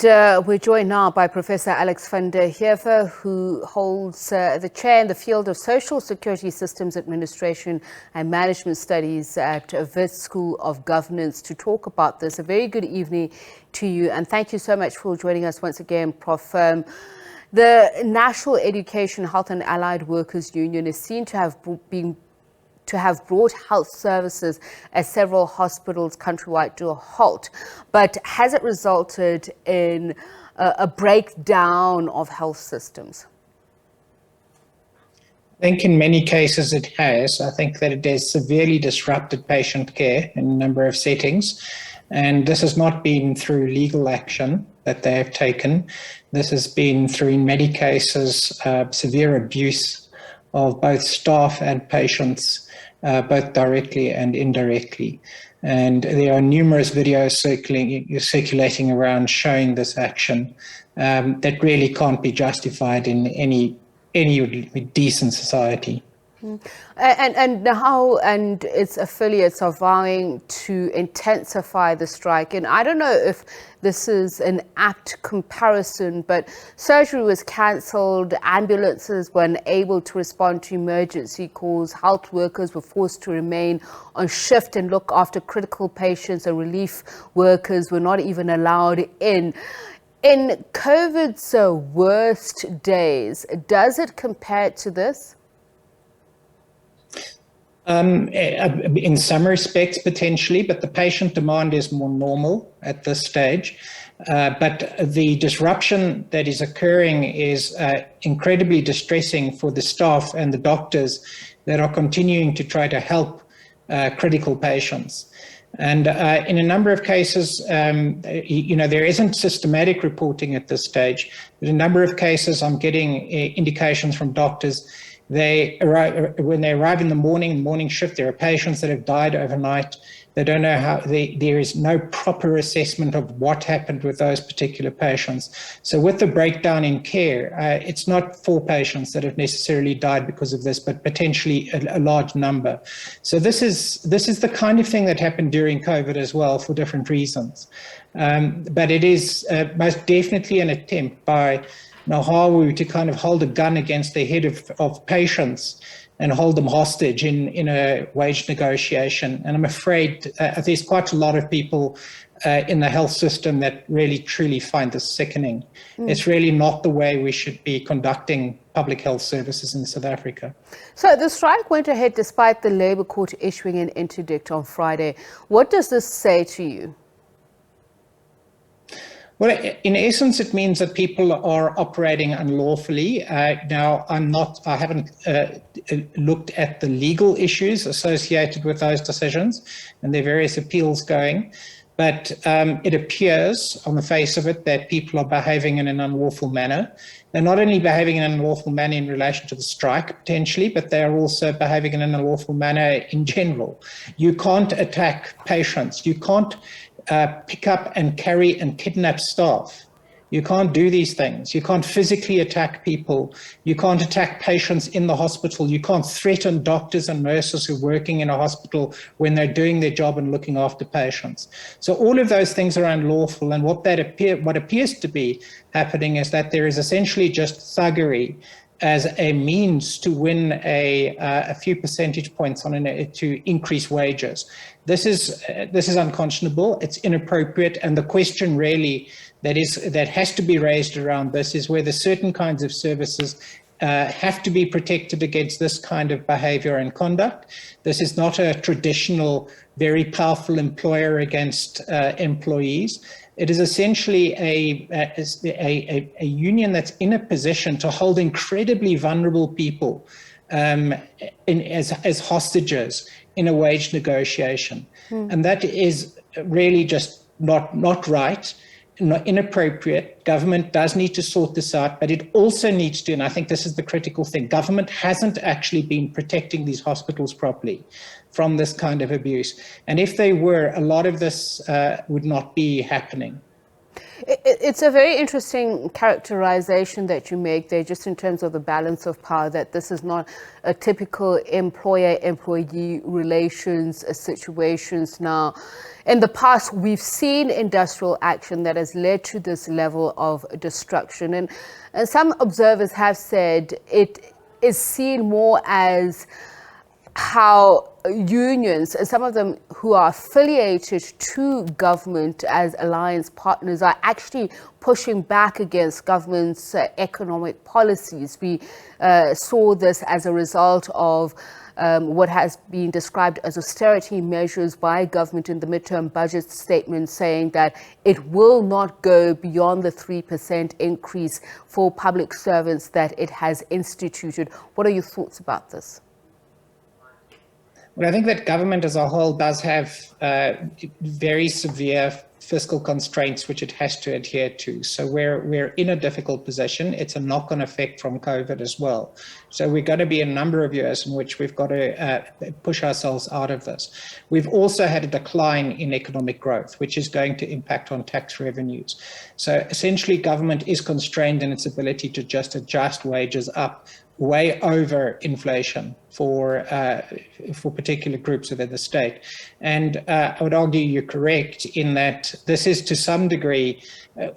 We're joined now by Professor Alex van der Heever, who holds the chair in the field of Social Security Systems Administration and Management Studies at Wits School of Governance, to talk about this. A very good evening to you, and thank you so much for joining us once again, Prof. The National Education, Health and Allied Workers Union is seen to have brought health services at several hospitals countrywide to a halt. But has it resulted in a breakdown of health systems? I think in many cases it has. I think that it has severely disrupted patient care in a number of settings. And this has not been through legal action that they have taken. This has been through, in many cases, severe abuse of both staff and patients, both directly and indirectly. And there are numerous videos circulating around showing this action that really can't be justified in any decent society. And Nehawu and its affiliates are vowing to intensify the strike. And I don't know if this is an apt comparison, but surgery was cancelled, ambulances were unable to respond to emergency calls, health workers were forced to remain on shift and look after critical patients, and relief workers were not even allowed in. In COVID's worst days, does it compare to this? In some respects, potentially, but the patient demand is more normal at this stage. But the disruption that is occurring is incredibly distressing for the staff and the doctors that are continuing to try to help critical patients. And in a number of cases, there isn't systematic reporting at this stage, but in a number of cases, I'm getting indications from doctors. When they arrive in the morning shift, there are patients that have died overnight. They don't know how, there is no proper assessment of what happened with those particular patients. So with the breakdown in care, it's not 4 patients that have necessarily died because of this, but potentially a large number. So this is the kind of thing that happened during COVID as well, for different reasons. But it is most definitely an attempt by Nehawu to kind of hold a gun against the head of patients and hold them hostage in a wage negotiation. And I'm afraid there's quite a lot of people in the health system that really truly find this sickening. It's really not the way we should be conducting public health services in South Africa. So the strike went ahead despite the Labour Court issuing an interdict on Friday. What does this say to you? Well, in essence, it means that people are operating unlawfully. Now, I haven't looked at the legal issues associated with those decisions, and there are various appeals going. But it appears on the face of it that people are behaving in an unlawful manner. They're not only behaving in an unlawful manner in relation to the strike, potentially, but they are also behaving in an unlawful manner in general. You can't attack patients. You can't pick up and carry and kidnap staff. You can't do these things. You can't physically attack people. You can't attack patients in the hospital. You can't threaten doctors and nurses who are working in a hospital when they're doing their job and looking after patients. So all of those things are unlawful. And what appears to be happening is that there is essentially just thuggery as a means to win a few percentage points to increase wages. This is unconscionable. It's inappropriate, and the question really that has to be raised around this is whether certain kinds of services have to be protected against this kind of behavior and conduct. This is not a traditional, very powerful employer against employees. It is essentially a union that's in a position to hold incredibly vulnerable people as hostages in a wage negotiation. And that is really just not right, inappropriate. Government does need to sort this out, but it also needs to, and I think this is the critical thing, government hasn't actually been protecting these hospitals properly from this kind of abuse. And if they were, a lot of this would not be happening. It's a very interesting characterization that you make there, just in terms of the balance of power, that this is not a typical employer-employee relations situations. Now, in the past, we've seen industrial action that has led to this level of destruction. And some observers have said it is seen more as how unions, and some of them who are affiliated to government as alliance partners, are actually pushing back against government's economic policies. We saw this as a result of what has been described as austerity measures by government in the midterm budget statement, saying that it will not go beyond the 3% increase for public servants that it has instituted. What are your thoughts about this? Well, I think that government as a whole does have very severe fiscal constraints which it has to adhere to. So we're in a difficult position. It's a knock-on effect from COVID as well. So we're going to be a number of years in which we've got to push ourselves out of this. We've also had a decline in economic growth, which is going to impact on tax revenues. So essentially, government is constrained in its ability to just adjust wages up way over inflation for particular groups within the state. And I would argue you're correct in that this is to some degree,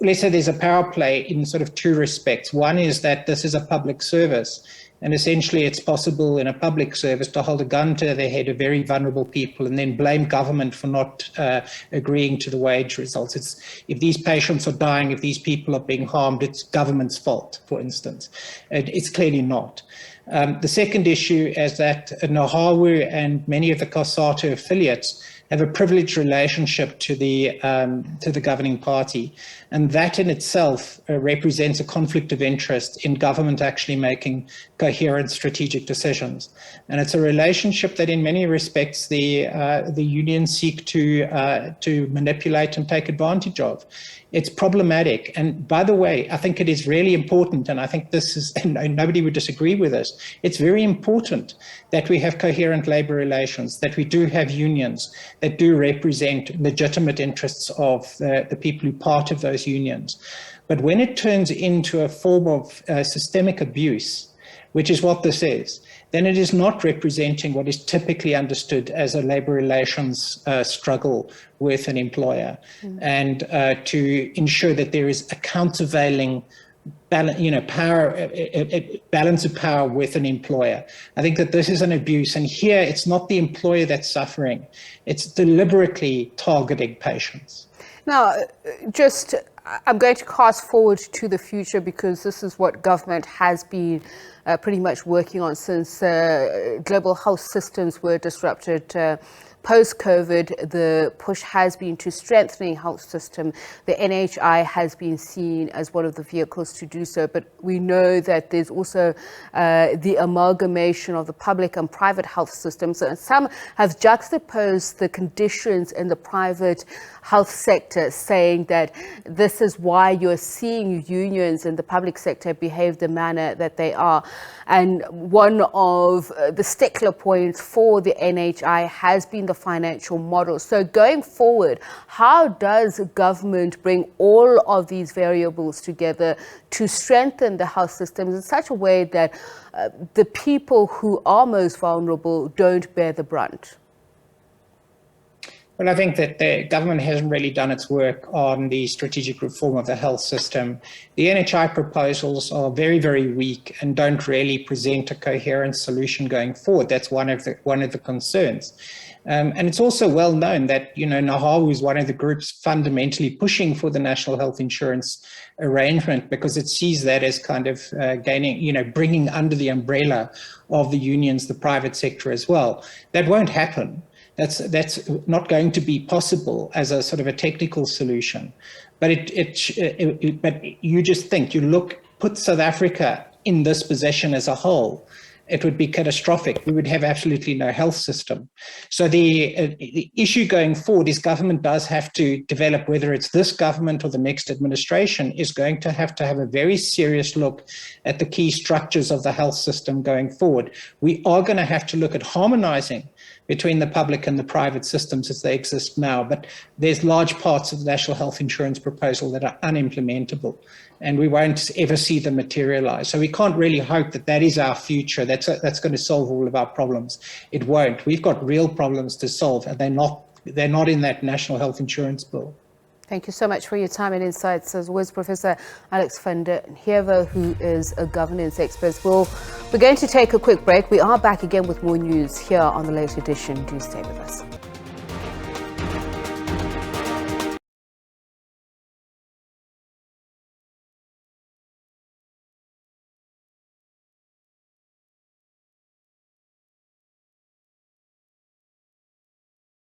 let's say there's a power play in sort of two respects. One is that this is a public service, and essentially it's possible in a public service to hold a gun to the head of very vulnerable people and then blame government for not agreeing to the wage results. It's, if these patients are dying, if these people are being harmed, it's government's fault, for instance. It's clearly not. The second issue is that Nehawu and many of the Cosatu affiliates have a privileged relationship to the governing party, and that in itself represents a conflict of interest in government actually making coherent strategic decisions. And it's a relationship that in many respects the unions seek to manipulate and take advantage of. It's problematic. And by the way, I think it is really important, and I think this is, and nobody would disagree with this, it's very important that we have coherent labor relations, that we do have unions that do represent legitimate interests of the people who are part of those unions. But when it turns into a form of systemic abuse, which is what this is, then it is not representing what is typically understood as a labor relations struggle with an employer, and to ensure that there is a countervailing balance, balance of power with an employer. I think that this is an abuse, and here it's not the employer that's suffering, it's deliberately targeting patients. Now, I'm going to cast forward to the future, because this is what government has been pretty much working on since global health systems were disrupted. Post-COVID, the push has been to strengthening health system. The NHI has been seen as one of the vehicles to do so, but we know that there's also the amalgamation of the public and private health systems. And some have juxtaposed the conditions in the private health sector, saying that this is why you're seeing unions in the public sector behave the manner that they are. And one of the stickler points for the NHI has been the financial model. So going forward, how does government bring all of these variables together to strengthen the health systems in such a way that the people who are most vulnerable don't bear the brunt? Well, I think that the government hasn't really done its work on the strategic reform of the health system. The NHI proposals are very, very weak and don't really present a coherent solution going forward. That's one of the concerns. And it's also well known that, Nehawu is one of the groups fundamentally pushing for the national health insurance arrangement, because it sees that as kind of bringing under the umbrella of the unions, the private sector as well. That won't happen. That's not going to be possible as a sort of a technical solution. But but you just think, put South Africa in this position as a whole, it would be catastrophic. We would have absolutely no health system. So the issue going forward is government does have to develop, whether it's this government or the next administration, is going to have a very serious look at the key structures of the health system going forward. We are going to have to look at harmonizing between the public and the private systems as they exist now. But there's large parts of the National Health Insurance proposal that are unimplementable, and we won't ever see them materialize. So we can't really hope that that is our future. That's going to solve all of our problems. It won't. We've got real problems to solve, and they're not in that National Health Insurance bill. Thank you so much for your time and insights, as was Professor Alex van der Heever, who is a governance expert. We're going to take a quick break. We are back again with more news here on the late edition. Do stay with us.